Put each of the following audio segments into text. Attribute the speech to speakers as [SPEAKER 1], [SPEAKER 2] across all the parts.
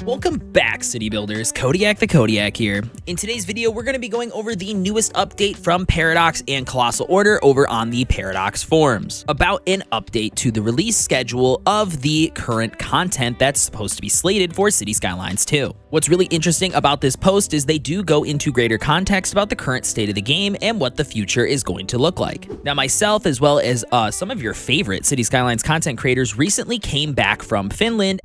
[SPEAKER 1] Welcome back, City Builders. Kodiak the Kodiak here. In today's video, we're going to be going over the newest update from Paradox and Colossal Order over on the Paradox forums about an update to the release schedule of the current content that's supposed to be slated for Cities Skylines 2. What's really interesting about this post is they do go into greater context about the current state of the game and what the future is going to look like. Now, myself, as well as some of your favorite Cities Skylines content creators, recently came back from Finland.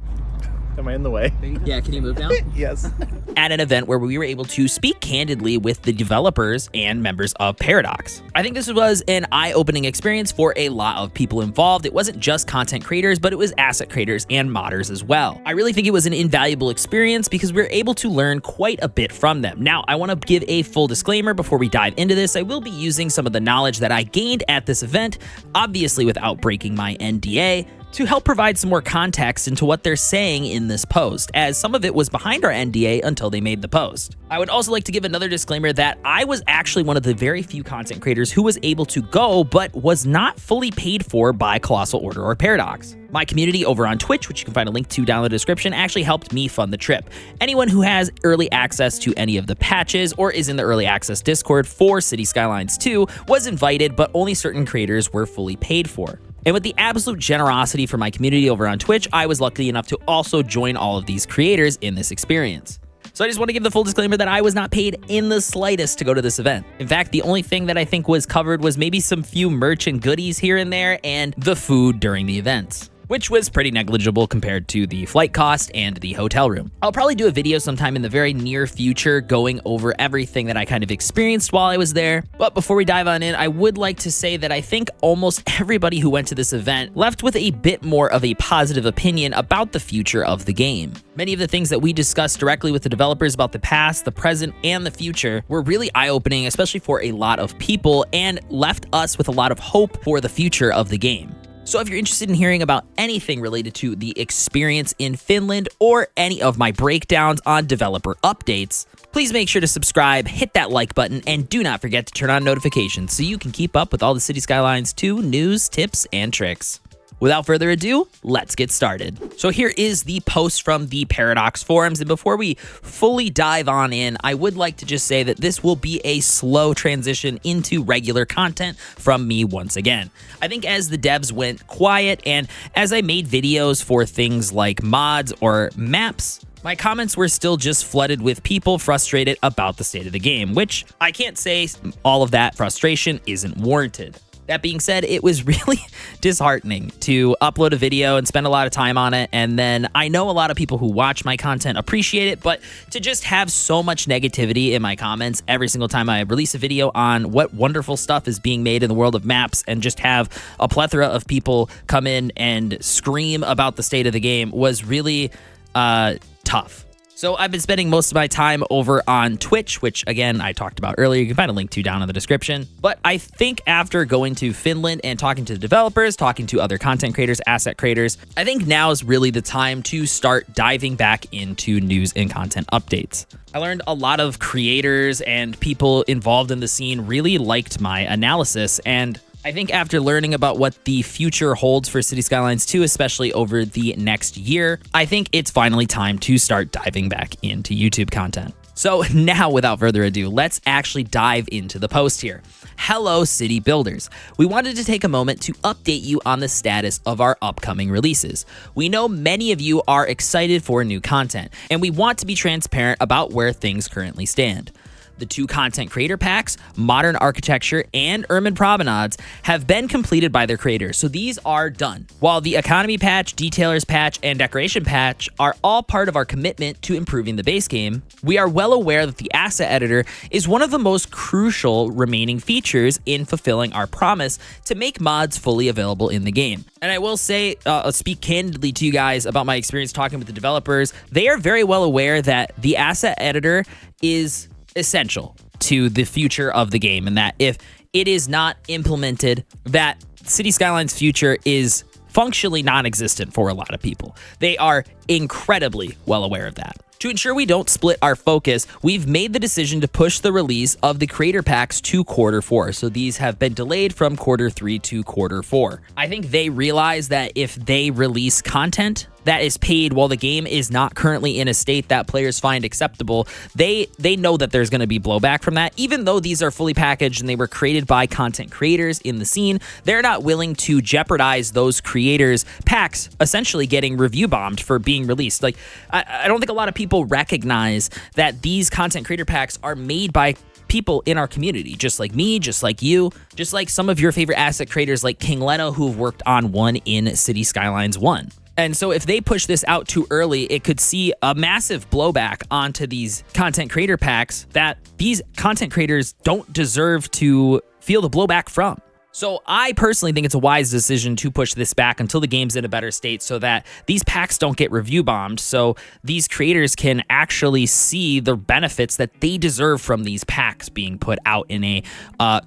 [SPEAKER 2] Am I in the way?
[SPEAKER 1] Yeah, can you move down?
[SPEAKER 2] Yes.
[SPEAKER 1] At an event where we were able to speak candidly with the developers and members of Paradox. I think this was an eye-opening experience for a lot of people involved. It wasn't just content creators, but it was asset creators and modders as well. I really think it was an invaluable experience because we were able to learn quite a bit from them. Now, I want to give a full disclaimer before we dive into this. I will be using some of the knowledge that I gained at this event, obviously without breaking my NDA, to help provide some more context into what they're saying in this post, as some of it was behind our NDA until they made the post. I would also like to give another disclaimer that I was actually one of the very few content creators who was able to go, but was not fully paid for by Colossal Order or Paradox. My community over on Twitch, which you can find a link to down in the description, actually helped me fund the trip. Anyone who has early access to any of the patches or is in the early access Discord for Cities Skylines 2 was invited, but only certain creators were fully paid for. And with the absolute generosity from my community over on Twitch, I was lucky enough to also join all of these creators in this experience. So I just want to give the full disclaimer that I was not paid in the slightest to go to this event. In fact, the only thing that I think was covered was maybe some few merch and goodies here and there and the food during the events, which was pretty negligible compared to the flight cost and the hotel room. I'll probably do a video sometime in the very near future going over everything that I kind of experienced while I was there. But before we dive on in, I would like to say that I think almost everybody who went to this event left with a bit more of a positive opinion about the future of the game. Many of the things that we discussed directly with the developers about the past, the present, and the future were really eye-opening, especially for a lot of people, and left us with a lot of hope for the future of the game. So if you're interested in hearing about anything related to the experience in Finland or any of my breakdowns on developer updates, please make sure to subscribe, hit that like button, and do not forget to turn on notifications so you can keep up with all the Cities Skylines 2 news, tips, and tricks. Without further ado, let's get started. So here is the post from the Paradox forums, and before we fully dive on in, I would like to just say that this will be a slow transition into regular content from me once again. I think as the devs went quiet and as I made videos for things like mods or maps, my comments were still just flooded with people frustrated about the state of the game, which I can't say all of that frustration isn't warranted. That being said, it was really disheartening to upload a video and spend a lot of time on it, and then I know a lot of people who watch my content appreciate it, but to just have so much negativity in my comments every single time I release a video on what wonderful stuff is being made in the world of maps and just have a plethora of people come in and scream about the state of the game was really tough. So I've been spending most of my time over on Twitch, which again, I talked about earlier. You can find a link to down in the description. But I think after going to Finland and talking to the developers, talking to other content creators, asset creators, I think now is really the time to start diving back into news and content updates. I learned a lot of creators and people involved in the scene really liked my analysis, and I think after learning about what the future holds for Cities Skylines 2, especially over the next year, I think it's finally time to start diving back into YouTube content. So now, without further ado, let's actually dive into the post here. Hello, City Builders. We wanted to take a moment to update you on the status of our upcoming releases. We know many of you are excited for new content, and we want to be transparent about where things currently stand. The 2 content creator packs, Modern Architecture and Urban Promenades, have been completed by their creators, so these are done. While the Economy patch, Detailers patch, and Decoration patch are all part of our commitment to improving the base game, we are well aware that the Asset Editor is one of the most crucial remaining features in fulfilling our promise to make mods fully available in the game. And I will say, speak candidly to you guys about my experience talking with the developers. They are very well aware that the Asset Editor is essential to the future of the game, and that if it is not implemented, that Cities Skylines future is functionally non-existent for a lot of people. They are incredibly well aware of that. To ensure we don't split our focus, we've made the decision to push the release of the creator packs to Q4. So these have been delayed from Q3 to Q4. I think they realize that if they release content that is paid while the game is not currently in a state that players find acceptable, they know that there's going to be blowback from that. Even though these are fully packaged and they were created by content creators in the scene, they're not willing to jeopardize those creators' packs essentially getting review bombed for being released. Like, I don't think a lot of people recognize that these content creator packs are made by people in our community, just like me, just like you, just like some of your favorite asset creators like King Leno, who have worked on one in Cities Skylines 1. And so if they push this out too early, it could see a massive blowback onto these content creator packs that these content creators don't deserve to feel the blowback from. So I personally think it's a wise decision to push this back until the game's in a better state so that these packs don't get review bombed, so these creators can actually see the benefits that they deserve from these packs being put out in a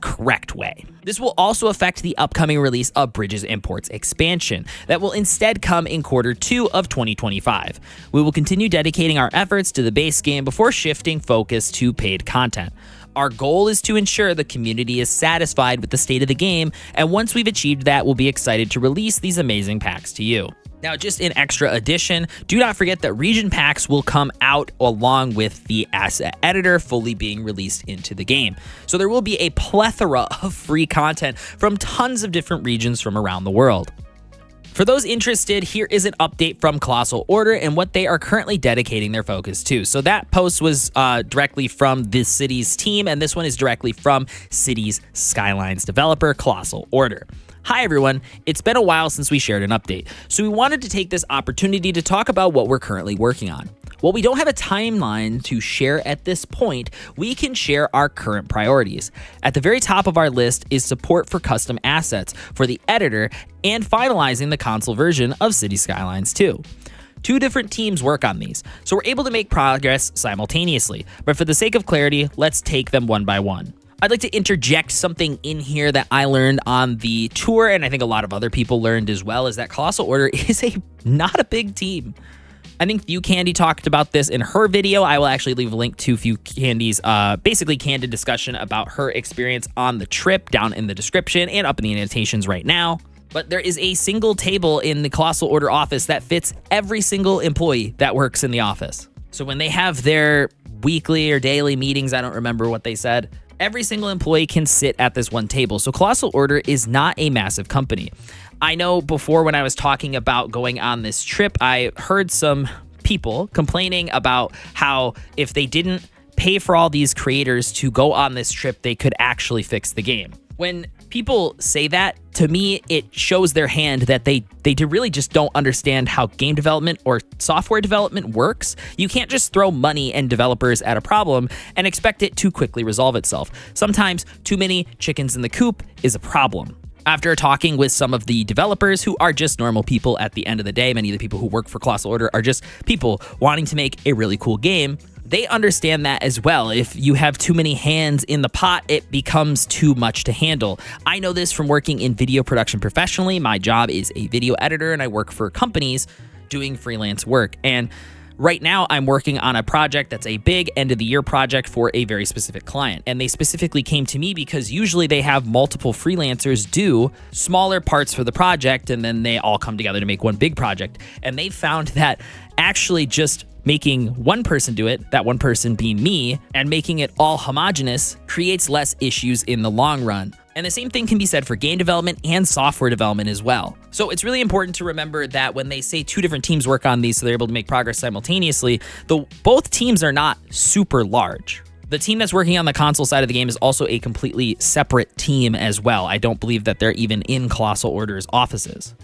[SPEAKER 1] correct way. This will also affect the upcoming release of Bridges Imports expansion that will instead come in Q2 of 2025. We will continue dedicating our efforts to the base game before shifting focus to paid content. Our goal is to ensure the community is satisfied with the state of the game, and once we've achieved that, we'll be excited to release these amazing packs to you. Now, just an extra addition, do not forget that region packs will come out along with the asset editor fully being released into the game. So there will be a plethora of free content from tons of different regions from around the world. For those interested, here is an update from Colossal Order and what they are currently dedicating their focus to. So that post was directly from the Cities team, and this one is directly from Cities Skylines developer Colossal Order. Hi everyone, it's been a while since we shared an update, so we wanted to take this opportunity to talk about what we're currently working on. While we don't have a timeline to share at this point, we can share our current priorities. At the very top of our list is support for custom assets for the editor and finalizing the console version of Cities Skylines 2. Two different teams work on these, so we're able to make progress simultaneously, but for the sake of clarity, let's take them one by one. I'd like to interject something in here that I learned on the tour, and I think a lot of other people learned as well, is that Colossal Order is not a big team. I think Few Candy talked about this in her video. I will actually leave a link to Few Candy's basically candid discussion about her experience on the trip down in the description and up in the annotations right now. But there is a single table in the Colossal Order office that fits every single employee that works in the office. So when they have their weekly or daily meetings, I don't remember what they said, every single employee can sit at this one table. So Colossal Order is not a massive company. I know before when I was talking about going on this trip, I heard some people complaining about how if they didn't pay for all these creators to go on this trip, they could actually fix the game. When people say that, to me, it shows their hand that they really just don't understand how game development or software development works. You can't just throw money and developers at a problem and expect it to quickly resolve itself. Sometimes too many chickens in the coop is a problem. After talking with some of the developers who are just normal people at the end of the day, many of the people who work for Colossal Order are just people wanting to make a really cool game, they understand that as well. If you have too many hands in the pot, it becomes too much to handle. I know this from working in video production professionally. My job is a video editor, and I work for companies doing freelance work. And right now, I'm working on a project that's a big end-of-the-year project for a very specific client. And they specifically came to me because usually they have multiple freelancers do smaller parts for the project, and then they all come together to make one big project. And they found that actually just making one person do it, that one person being me, and making it all homogenous creates less issues in the long run. And the same thing can be said for game development and software development as well. So it's really important to remember that when they say two different teams work on these so they're able to make progress simultaneously, both teams are not super large. The team that's working on the console side of the game is also a completely separate team as well. I don't believe that they're even in Colossal Order's offices.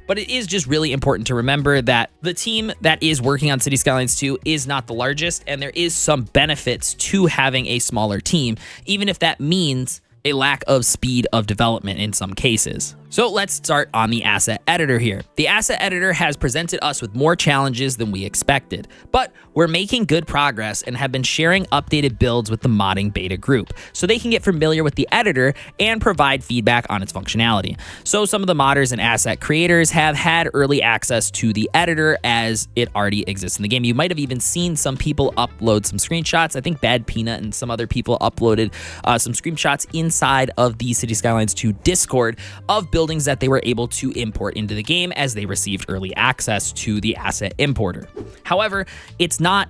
[SPEAKER 1] But it is just really important to remember that the team that is working on Cities Skylines 2 is not the largest, and there is some benefits to having a smaller team, even if that means a lack of speed of development in some cases. So let's start on the asset editor here. The asset editor has presented us with more challenges than we expected, but we're making good progress and have been sharing updated builds with the modding beta group so they can get familiar with the editor and provide feedback on its functionality. So some of the modders and asset creators have had early access to the editor as it already exists in the game. You might have even seen some people upload some screenshots. I think Bad Peanut and some other people uploaded some screenshots inside of the Cities Skylines 2 Discord of build buildings that they were able to import into the game as they received early access to the asset importer. However, it's not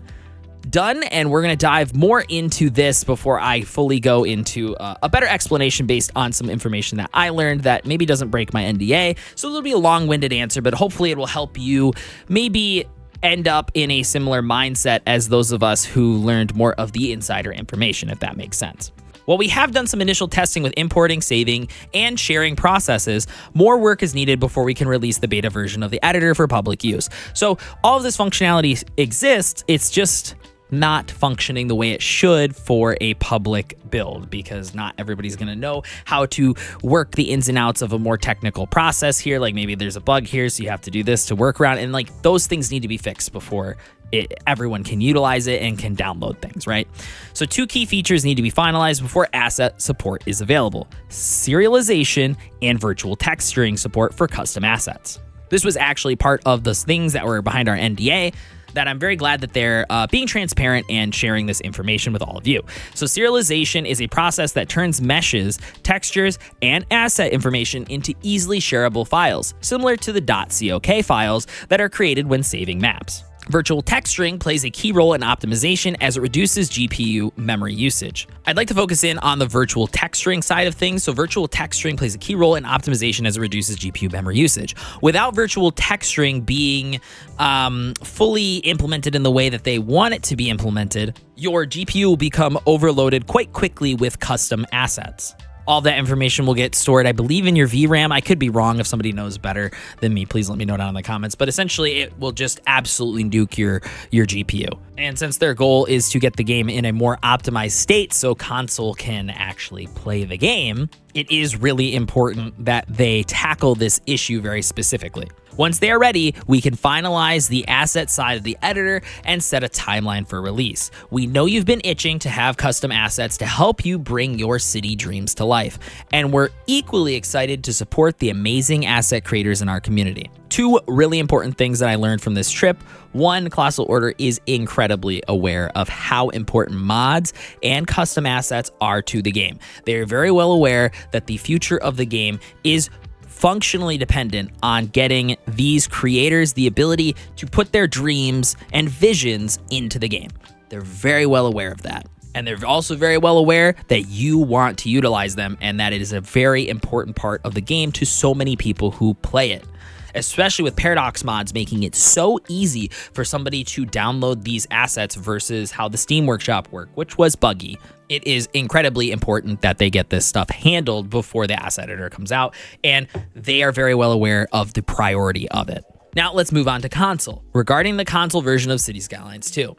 [SPEAKER 1] done, and we're going to dive more into this before I fully go into a better explanation based on some information that I learned that maybe doesn't break my NDA. So it'll be a long-winded answer, but hopefully it will help you maybe end up in a similar mindset as those of us who learned more of the insider information, if that makes sense. While we have done some initial testing with importing, saving, and sharing processes, more work is needed before we can release the beta version of the editor for public use. So all of this functionality exists, it's just not functioning the way it should for a public build, because not everybody's going to know how to work the ins and outs of a more technical process here. Like maybe there's a bug here, so you have to do this to work around, and like those things need to be fixed before everyone can utilize it and can download things, right? So 2 key features need to be finalized before asset support is available: serialization and virtual texturing support for custom assets. This was actually part of the things that were behind our NDA that I'm very glad that they're being transparent and sharing this information with all of you. So serialization is a process that turns meshes, textures, and asset information into easily shareable files, similar to the .cok files that are created when saving maps. Virtual texturing plays a key role in optimization as it reduces GPU memory usage. I'd like to focus in on the virtual texturing side of things. So virtual texturing plays a key role in optimization as it reduces GPU memory usage. Without virtual texturing being fully implemented in the way that they want it to be implemented, your GPU will become overloaded quite quickly with custom assets. All that information will get stored, I believe, in your VRAM. I could be wrong. If somebody knows better than me, please let me know down in the comments. But essentially, it will just absolutely nuke your GPU. And since their goal is to get the game in a more optimized state so console can actually play the game, it is really important that they tackle this issue very specifically. Once they are ready, we can finalize the asset side of the editor and set a timeline for release. We know you've been itching to have custom assets to help you bring your city dreams to life, and we're equally excited to support the amazing asset creators in our community. 2 really important things that I learned from this trip. 1, Colossal Order is incredibly aware of how important mods and custom assets are to the game. They are very well aware that the future of the game is functionally dependent on getting these creators the ability to put their dreams and visions into the game. They're very well aware of that. And they're also very well aware that you want to utilize them and that it is a very important part of the game to so many people who play it, especially with Paradox mods making it so easy for somebody to download these assets versus how the Steam Workshop worked, which was buggy. It is incredibly important that they get this stuff handled before the asset editor comes out, and they are very well aware of the priority of it. Now let's move on to console. Regarding the console version of Cities Skylines 2,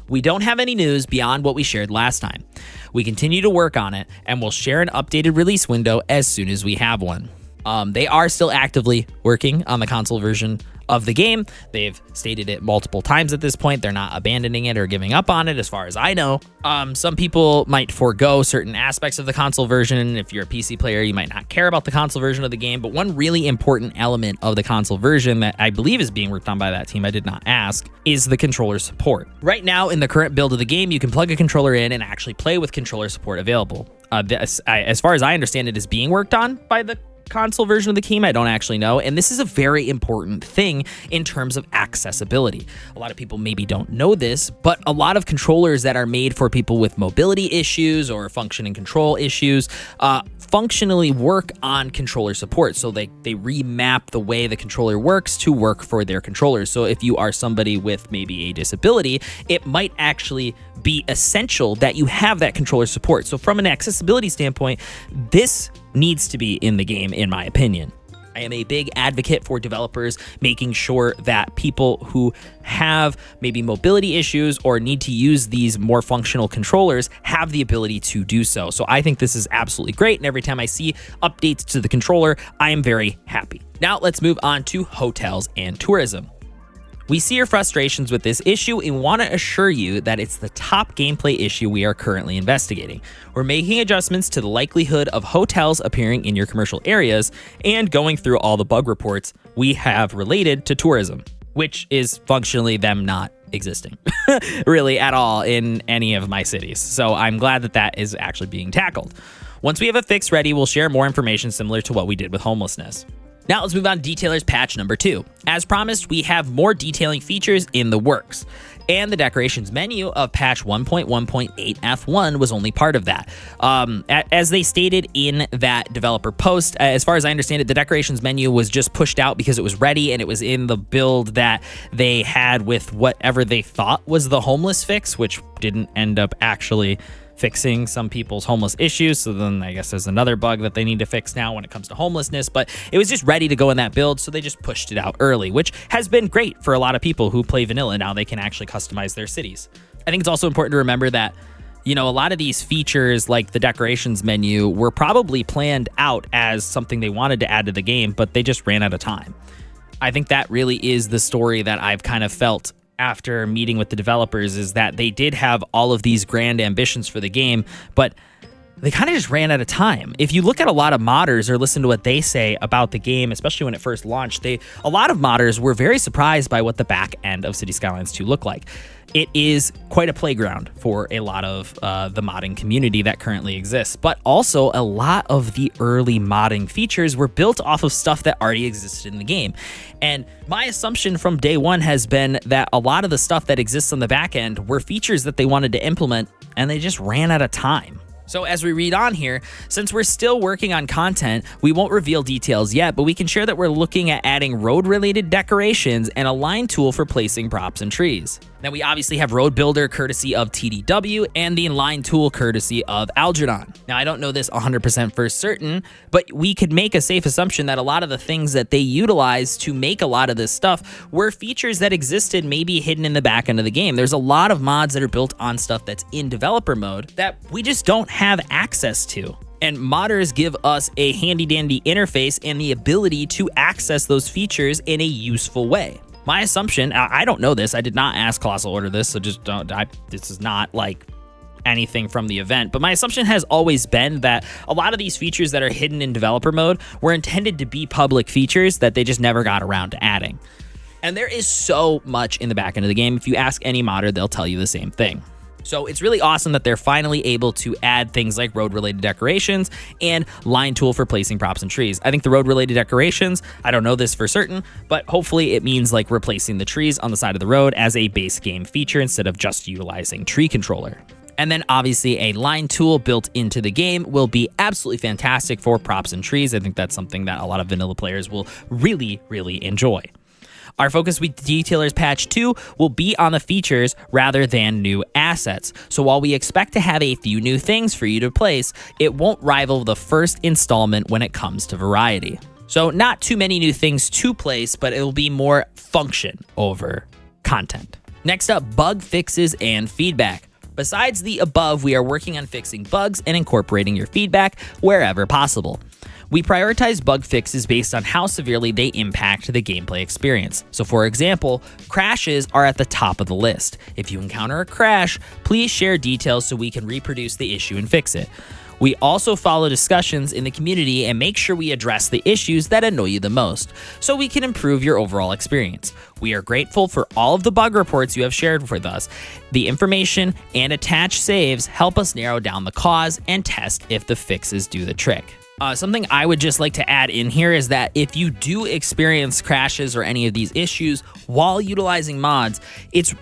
[SPEAKER 1] we don't have any news beyond what we shared last time. We continue to work on it, and we'll share an updated release window as soon as we have one. They are still actively working on the console version of the game. They've stated it multiple times at this point. They're not abandoning it or giving up on it, as far as I know. Some people might forego certain aspects of the console version. If you're a PC player, you might not care about the console version of the game. But one really important element of the console version that I believe is being worked on by that team, I did not ask, is the controller support. Right now, in the current build of the game, you can plug a controller in and actually play with controller support available. As far as I understand, it is being worked on by the console version of the game. I don't actually know, and this is a very important thing in terms of accessibility. A lot of people maybe don't know this, but a lot of controllers that are made for people with mobility issues or function and control issues functionally work on controller support. So they remap the way the controller works to work for their controllers. So if you are somebody with maybe a disability, it might actually be essential that you have that controller support. So from an accessibility standpoint, this needs to be in the game, in my opinion. I am a big advocate for developers making sure that people who have maybe mobility issues or need to use these more functional controllers have the ability to do so. So I think this is absolutely great, and every time I see updates to the controller, I am very happy. Now let's move on to hotels and tourism. We see your frustrations with this issue and want to assure you that it's the top gameplay issue we are currently investigating. We're making adjustments to the likelihood of hotels appearing in your commercial areas and going through all the bug reports we have related to tourism. which is functionally them not existing really at all in any of my cities. So I'm glad that that is actually being tackled. Once we have a fix ready, we'll share more information similar to what we did with homelessness. Now let's move on to Detailers Patch number 2. As promised, we have more detailing features in the works, and the decorations menu of patch 1.1.8 F1 was only part of that. As they stated in that developer post, as far as I understand it, the decorations menu was just pushed out because it was ready and it was in the build that they had with whatever they thought was the homeless fix, which didn't end up actually fixing some people's homeless issues. So then I guess there's another bug that they need to fix now when it comes to homelessness, but it was just ready to go in that build. So they just pushed it out early, which has been great for a lot of people who play vanilla. Now they can actually customize their cities. I think it's also important to remember that, you know, a lot of these features like the decorations menu were probably planned out as something they wanted to add to the game, but they just ran out of time. I think that really is the story that I've kind of felt after meeting with the developers, is that they did have all of these grand ambitions for the game, but they kind of just ran out of time. If you look at a lot of modders or listen to what they say about the game, especially when it first launched, a lot of modders were very surprised by what the back end of Cities Skylines 2 looked like. It is quite a playground for a lot of the modding community that currently exists, but also a lot of the early modding features were built off of stuff that already existed in the game. And my assumption from day one has been that a lot of the stuff that exists on the back end were features that they wanted to implement, and they just ran out of time. So as we read on here, since we're still working on content, we won't reveal details yet, but we can share that we're looking at adding road-related decorations and a line tool for placing props and trees. Now we obviously have Road Builder courtesy of TDW and the line tool courtesy of Algernon. Now I don't know this 100% for certain, but we could make a safe assumption that a lot of the things that they utilize to make a lot of this stuff were features that existed maybe hidden in the back end of the game. There's a lot of mods that are built on stuff that's in developer mode that we just don't have access to. And modders give us a handy-dandy interface and the ability to access those features in a useful way. My assumption, I don't know this, I did not ask Colossal Order this, so just don't, this is not like anything from the event, but my assumption has always been that a lot of these features that are hidden in developer mode were intended to be public features that they just never got around to adding. And there is so much in the back end of the game. If you ask any modder, they'll tell you the same thing. So it's really awesome that they're finally able to add things like road-related decorations and line tool for placing props and trees. I think the road-related decorations, I don't know this for certain, but hopefully it means like replacing the trees on the side of the road as a base game feature instead of just utilizing tree controller. And then obviously a line tool built into the game will be absolutely fantastic for props and trees. I think that's something that a lot of vanilla players will really, really enjoy. Our focus with Detailers Patch 2 will be on the features rather than new assets. So while we expect to have a few new things for you to place, it won't rival the first installment when it comes to variety. So not too many new things to place, but it will be more function over content. Next up, bug fixes and feedback. Besides the above, we are working on fixing bugs and incorporating your feedback wherever possible. We prioritize bug fixes based on how severely they impact the gameplay experience. So for example, crashes are at the top of the list. If you encounter a crash, please share details so we can reproduce the issue and fix it. We also follow discussions in the community and make sure we address the issues that annoy you the most, so we can improve your overall experience. We are grateful for all of the bug reports you have shared with us. The information and attached saves help us narrow down the cause and test if the fixes do the trick. Something I would just like to add in here is that if you do experience crashes or any of these issues while utilizing mods, it's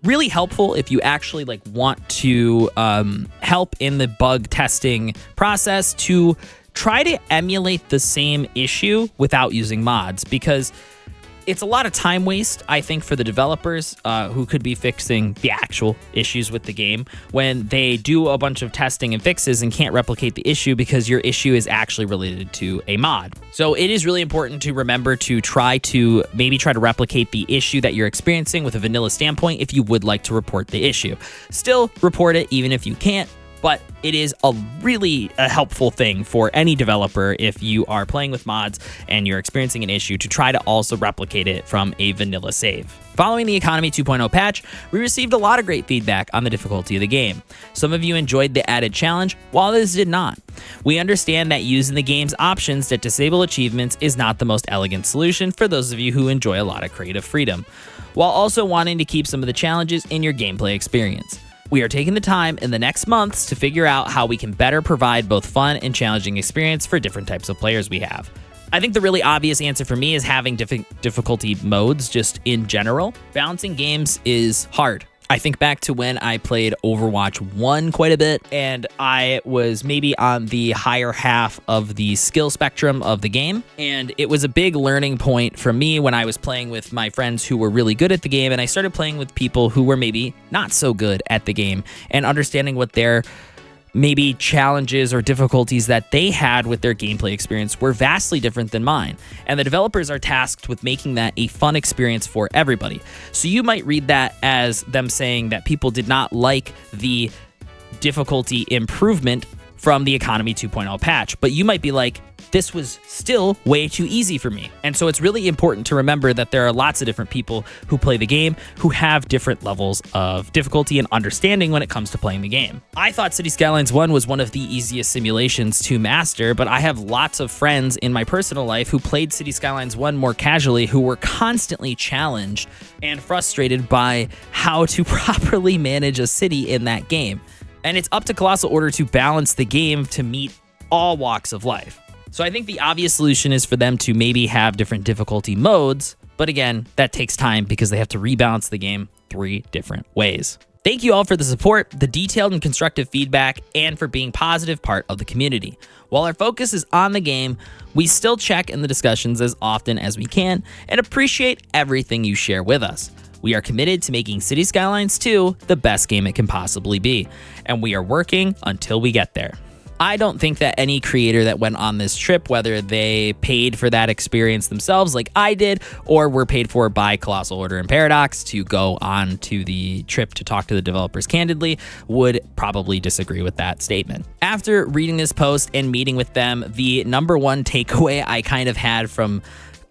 [SPEAKER 1] really helpful if you actually want to help in the bug testing process to try to emulate the same issue without using mods, because it's a lot of time waste, I think, for the developers who could be fixing the actual issues with the game when they do a bunch of testing and fixes and can't replicate the issue because your issue is actually related to a mod. So it is really important to remember to try to replicate the issue that you're experiencing with a vanilla standpoint if you would like to report the issue. Still report it even if you can't. but it is a helpful thing for any developer if you are playing with mods and you're experiencing an issue to try to also replicate it from a vanilla save. Following the Economy 2.0 patch, we received a lot of great feedback on the difficulty of the game. Some of you enjoyed the added challenge, while others did not. We understand that using the game's options that disable achievements is not the most elegant solution for those of you who enjoy a lot of creative freedom, while also wanting to keep some of the challenges in your gameplay experience. We are taking the time in the next months to figure out how we can better provide both fun and challenging experience for different types of players we have. I think the really obvious answer for me is having difficulty modes just in general. Balancing games is hard. I think back to when I played Overwatch 1 quite a bit, and I was maybe on the higher half of the skill spectrum of the game, and it was a big learning point for me when I was playing with my friends who were really good at the game, and I started playing with people who were maybe not so good at the game, and understanding what their maybe challenges or difficulties that they had with their gameplay experience were vastly different than mine. And the developers are tasked with making that a fun experience for everybody. So you might read that as them saying that people did not like the difficulty improvement from the Economy 2.0 patch, but you might be like, this was still way too easy for me. And so it's really important to remember that there are lots of different people who play the game who have different levels of difficulty and understanding when it comes to playing the game. I thought Cities Skylines 1 was one of the easiest simulations to master, but I have lots of friends in my personal life who played Cities Skylines 1 more casually, who were constantly challenged and frustrated by how to properly manage a city in that game. And it's up to Colossal Order to balance the game to meet all walks of life. So I think the obvious solution is for them to maybe have different difficulty modes, but again, that takes time because they have to rebalance the game 3 different ways. Thank you all for the support, the detailed and constructive feedback, and for being positive part of the community. While our focus is on the game, we still check in the discussions as often as we can and appreciate everything you share with us. We are committed to making Cities Skylines 2 the best game it can possibly be, and we are working until we get there. I don't think that any creator that went on this trip, whether they paid for that experience themselves like I did, or were paid for by Colossal Order and Paradox to go on to the trip to talk to the developers candidly, would probably disagree with that statement. After reading this post and meeting with them, the number one takeaway I kind of had from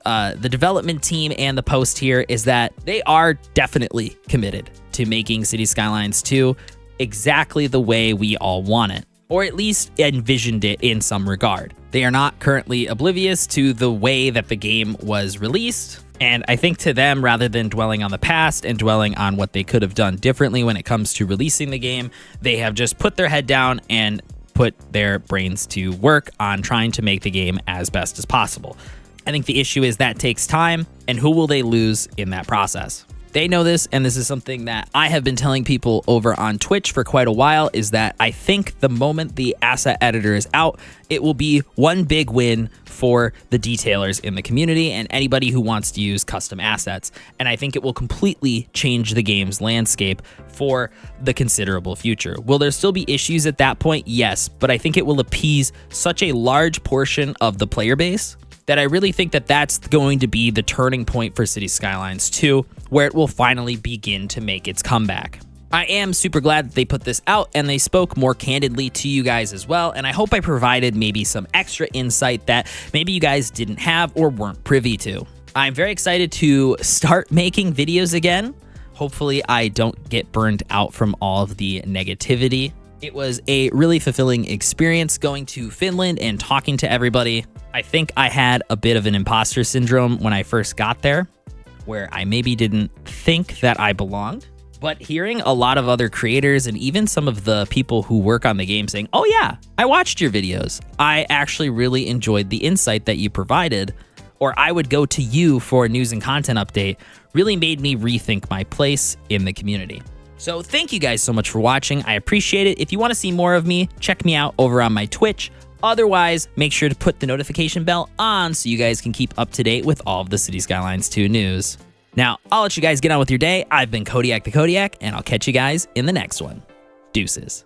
[SPEAKER 1] the development team and the post here is that they are definitely committed to making Cities Skylines 2 exactly the way we all want it, or at least envisioned it in some regard. They are not currently oblivious to the way that the game was released, and I think to them, rather than dwelling on the past and dwelling on what they could have done differently when it comes to releasing the game, they have just put their head down and put their brains to work on trying to make the game as best as possible. I think the issue is that takes time, and who will they lose in that process? They know this, and this is something that I have been telling people over on Twitch for quite a while, is that I think the moment the asset editor is out, it will be one big win for the detailers in the community and anybody who wants to use custom assets. And I think it will completely change the game's landscape for the considerable future. Will there still be issues at that point? Yes, but I think it will appease such a large portion of the player base that I really think that that's going to be the turning point for Cities Skylines 2, where it will finally begin to make its comeback. I am super glad that they put this out and they spoke more candidly to you guys as well, and I hope I provided maybe some extra insight that maybe you guys didn't have or weren't privy to. I'm very excited to start making videos again. Hopefully I don't get burned out from all of the negativity. It was a really fulfilling experience going to Finland and talking to everybody. I think I had a bit of an imposter syndrome when I first got there, where I maybe didn't think that I belonged. But hearing a lot of other creators and even some of the people who work on the game saying, oh yeah, I watched your videos. I actually really enjoyed the insight that you provided, or I would go to you for a news and content update, really made me rethink my place in the community. So thank you guys so much for watching. I appreciate it. If you want to see more of me, check me out over on my Twitch. Otherwise, make sure to put the notification bell on so you guys can keep up to date with all of the Cities Skylines 2 news. Now, I'll let you guys get on with your day. I've been Kodiak the Kodiak, and I'll catch you guys in the next one. Deuces.